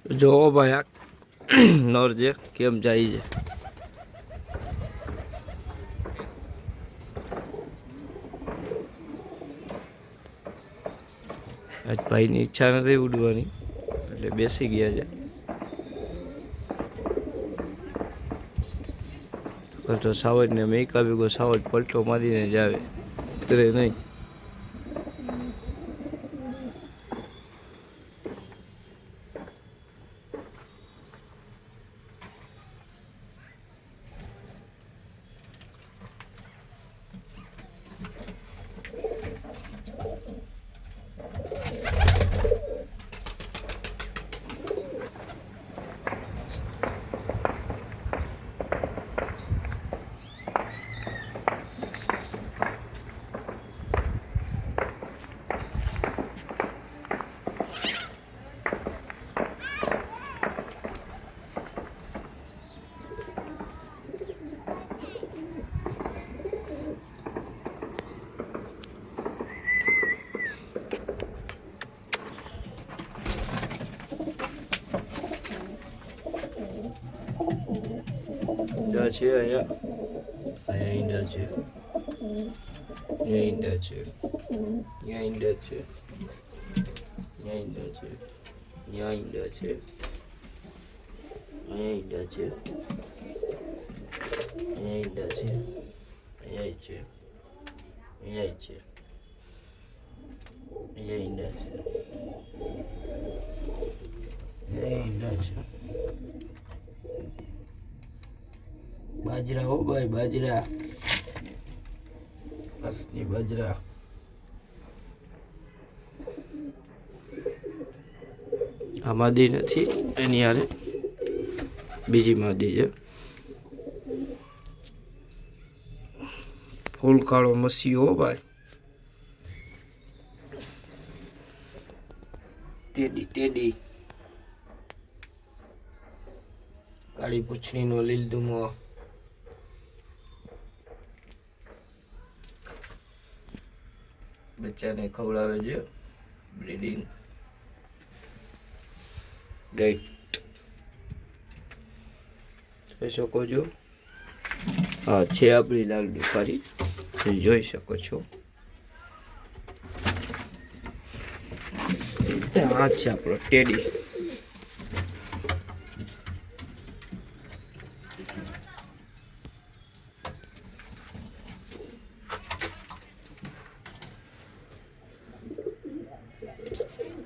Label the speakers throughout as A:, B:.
A: જો ભાઈ આ નર છે કેમ જાય છે. આજ ભાઈની ઈચ્છા નથી ઉડવાની એટલે બેસી ગયા છે. તો સાવજને મેં કાપ્યું કે સાવજ પલટો મારીને જ આવે કરે નહીં. ઈંડા છે અહીંયા ઈંડા છે, ઈંડા છે, ઈંડા છે, ઈંડા છે, ઈંડા છે, ઈંડા છે, ઈંડા છે, અહીંયા છે, અહીંયા છે, ઈંડા છે, ઈંડા છે. બાજરા હો ભાઈ બાજરા, કસની બાજરા. આ માદી નથી એની હારે બીજી માદી છે. ફૂલ કાળો મસી હો ભાઈ. ટેડી ટેડી કાળી પૂંછડીનો લીલદુમો. બચ્ચાને ખવડાવે છે બ્રીડિંગ ડાયટ જોઈ શકો છો. હા છે આપણી લાલ દુખારી જોઈ શકો છો. આ છે આપણો ટેડી.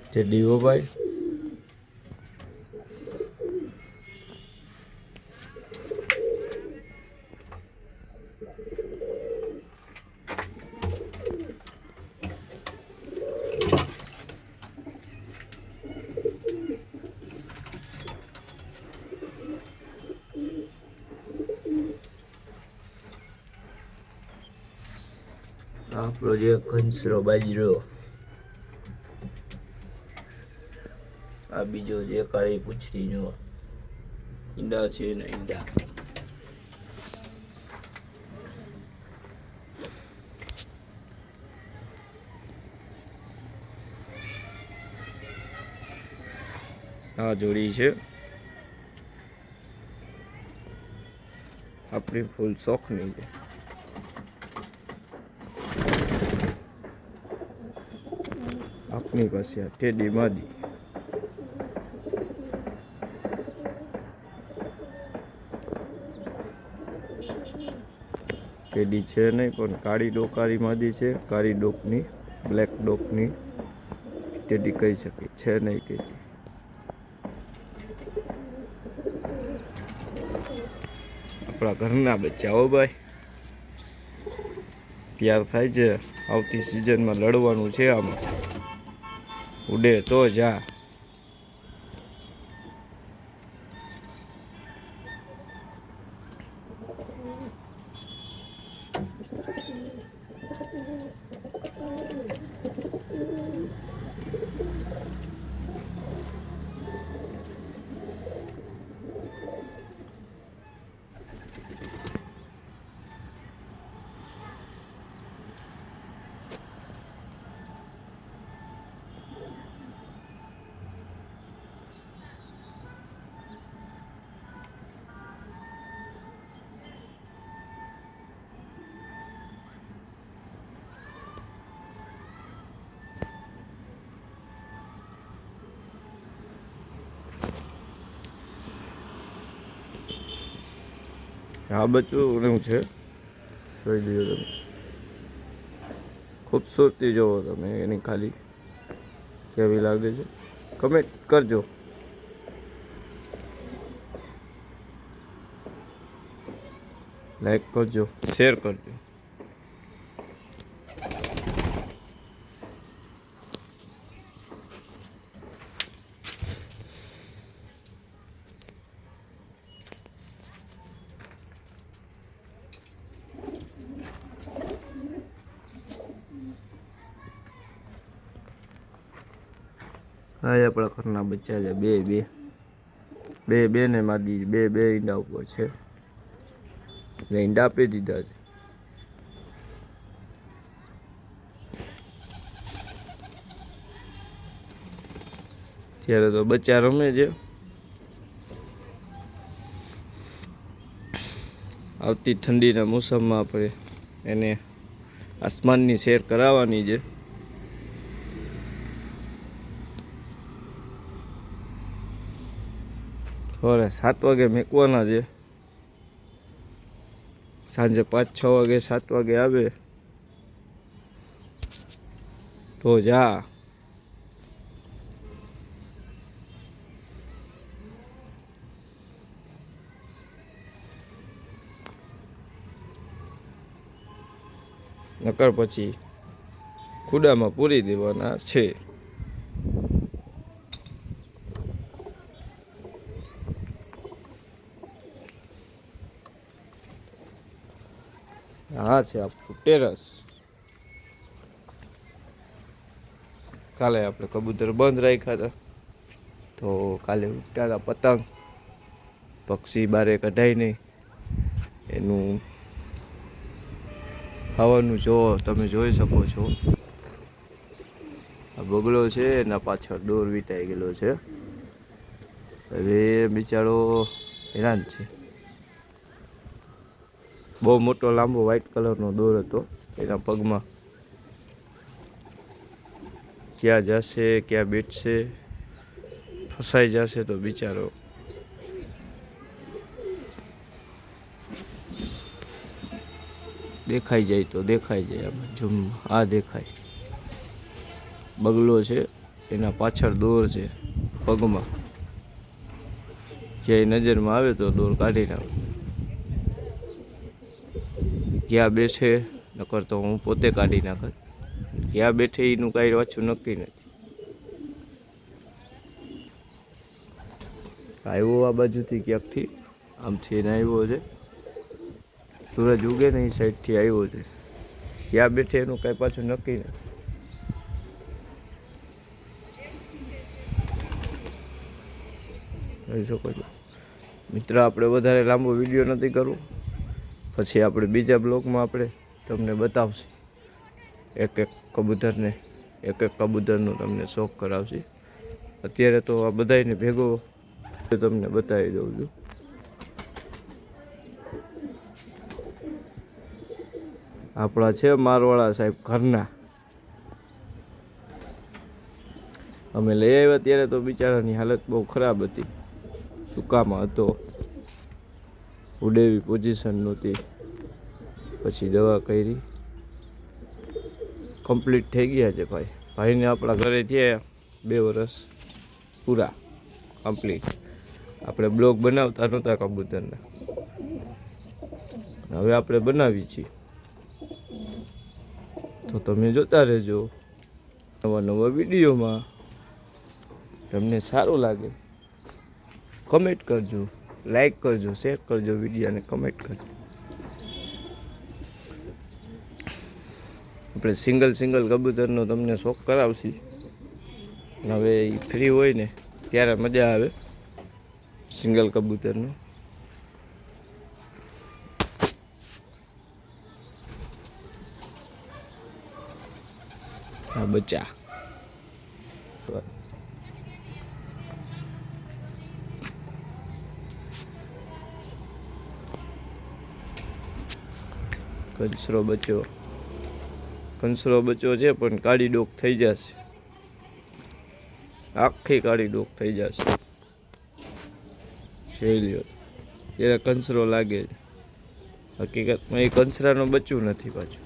A: ટેડી હો ભાઈ. આપણો જે ઘનસરો બાજરો. આ બીજો જે કાળી પૂંછડીનો ઈંડા છે ને ઈંડા. આ જોડી છે આપણી ફૂલ શોખની છે. આપણી પાસે આ ટેડી માદી. ટેડી છે નહીં પણ કાળી ડોકારી માદી છે. કાળી ડોકની બ્લેક ડોકની ટેડી કહી શકે છે નહીં. ટેડી આપણા ઘરના બચ્ચા હો ભાઈ. તૈયાર થાય છે. આવતી સિઝનમાં લડવાનું છે. આમાં ઉડે તો જા. આ બચ્ચું એવું છે, જોઈ લ્યો તમે. ખૂબસૂરતી જોવો તમે એની ખાલી કેવી લાગે છે. કમેન્ટ કરજો. લાઈક કરજો, શેર કરજો. હા, આપણા ઘરના બચ્ચા છે બે ને માદી બે ઈંડા ઉપર છે. ઈંડા આપી દીધા છે. ત્યારે તો બચ્ચા રમે છે. આવતી ઠંડીના મોસમમાં આપણે એને આસમાનની સૈર કરાવવાની છે. સવારે 7 વાગે મેકવાના છે. સાંજે 5-6 વાગે 7 વાગે આવે તો જા. નકર પછી ખુડામાં પૂરી દેવાના છે. હા, છે આપણું ટેરસ. કાલે આપણે કબૂતર બંધ રાખ્યા હતા તો કાલે ઉડતા હતા પતંગ. પક્ષી બારે કઢાય નહીં. એનું ખાવાનું જો તમે જોઈ શકો છો. આ બગલો છે, એના પાછળ દોર વીંટાઈ ગયેલો છે. હવે બિચારો હેરાન છે. બહુ મોટો લાંબો વ્હાઈટ કલરનો દોર હતો એના પગમાં. ક્યાં જશે, ક્યાં બેઠશે, ફસાઈ જશે તો બિચારો દેખાઈ જાય તો દેખાઈ જાય. આમાં ઝૂમ આ દેખાય બગલો છે, એના પાછળ દોર છે પગમાં. ક્યાંય નજરમાં આવે તો દોર કાઢી નાખો. ક્યાં બેઠે નકર તો હું પોતે કાઢી નાખત. ક્યાં બેઠે એનું કાંઈ પાછું નક્કી નથી. આવ્યો આ બાજુથી ક્યાંકથી, આમથી એને આવ્યો છે. સૂરજ ઉગે ને એ સાઈડથી આવ્યો છે. ક્યાં બેઠે એનું કાંઈ પાછું નક્કી નથી. જોઈ શકો છો મિત્ર. આપણે વધારે લાંબો વિડીયો નથી કરવો. પછી આપણે બીજા બ્લોગમાં આપણે તમને બતાવશું. એક કબૂતરનો તમને શોખ કરાવશે. અત્યારે તો આ બધાને ભેગો તમને બતાવી દઉં છું. આપણા છે મારવાળા સાહેબ ઘરના. અમે લઈ આવ્યા ત્યારે તો બિચારાની હાલત બહુ ખરાબ હતી. સૂકામાં હતો, ઉડેવી પોઝિશન નહોતી. પછી દવા કરી, કમ્પ્લીટ થઈ ગયા છે ભાઈ. ભાઈને આપણા ઘરે થયા 2 વર્ષ પૂરા કમ્પ્લીટ. આપણે બ્લોગ બનાવતા નહોતા કબૂતરના, હવે આપણે બનાવી છીએ. તો તમે જોતા રહેજો નવા વિડીયોમાં. તમને સારું લાગે કમેન્ટ કરજો, લાઈક કરજો, શેર કરજો વિડીયોને, કમેન્ટ કરજો. આપણે સિંગલ કબૂતરનો તમને શોખ કરાવશી. હવે એ ફ્રી હોય ને ત્યારે મજા આવે સિંગલ કબૂતરનો. આ બચ્ચા કંસરો બચ્ચો છે પણ કાળી ડોક થઈ જશે. આખી કાળી ડોક થઈ જશે. જોઈ લ્યો ત્યારે કંસરો લાગે છે. હકીકતમાં એ કંસરાનું બચ્ચું નથી પાછું,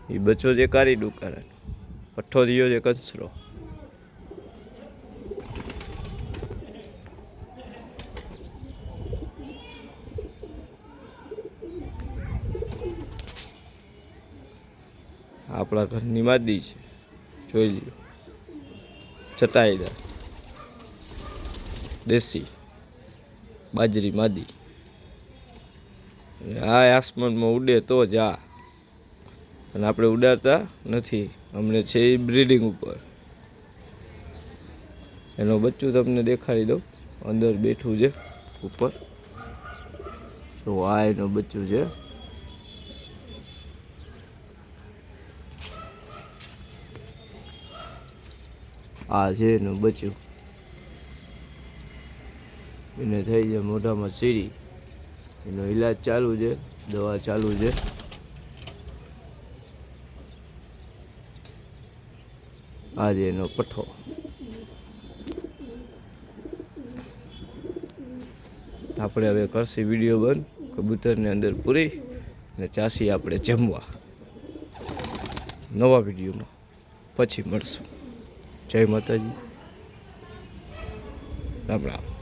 A: એ બચ્ચો જે કારી ડુકારાનો પઠ્ઠો રહ્યો છે કંસરો. આપણા ઘરની માદી છે, જોઈ લ્યો, ચટાઈદાર દેશી બાજરી માદી. આ આસમાનમાં ઉડે તો જ આ, અને આપણે ઉડાડતા નથી, અમને છે એ બ્રીડિંગ ઉપર. એનો બચ્ચું તમને દેખાડી દઉં, અંદર બેઠું છે ઉપર. જો આ એનું બચ્ચું છે. આ છે એનું બચ્ચું. એને થઈ જાય મોઢામાં સીરી, એનો ઈલાજ ચાલુ છે, દવા ચાલુ છે. આજે એનો પઠ્ઠો. આપણે હવે કરશી વિડીયો બંધ, કબૂતરને અંદર પૂરી અને ચાસી આપણે જમવા. નવા વિડીયોમાં પછી મળશું. જય માતાજી, રામ રામ.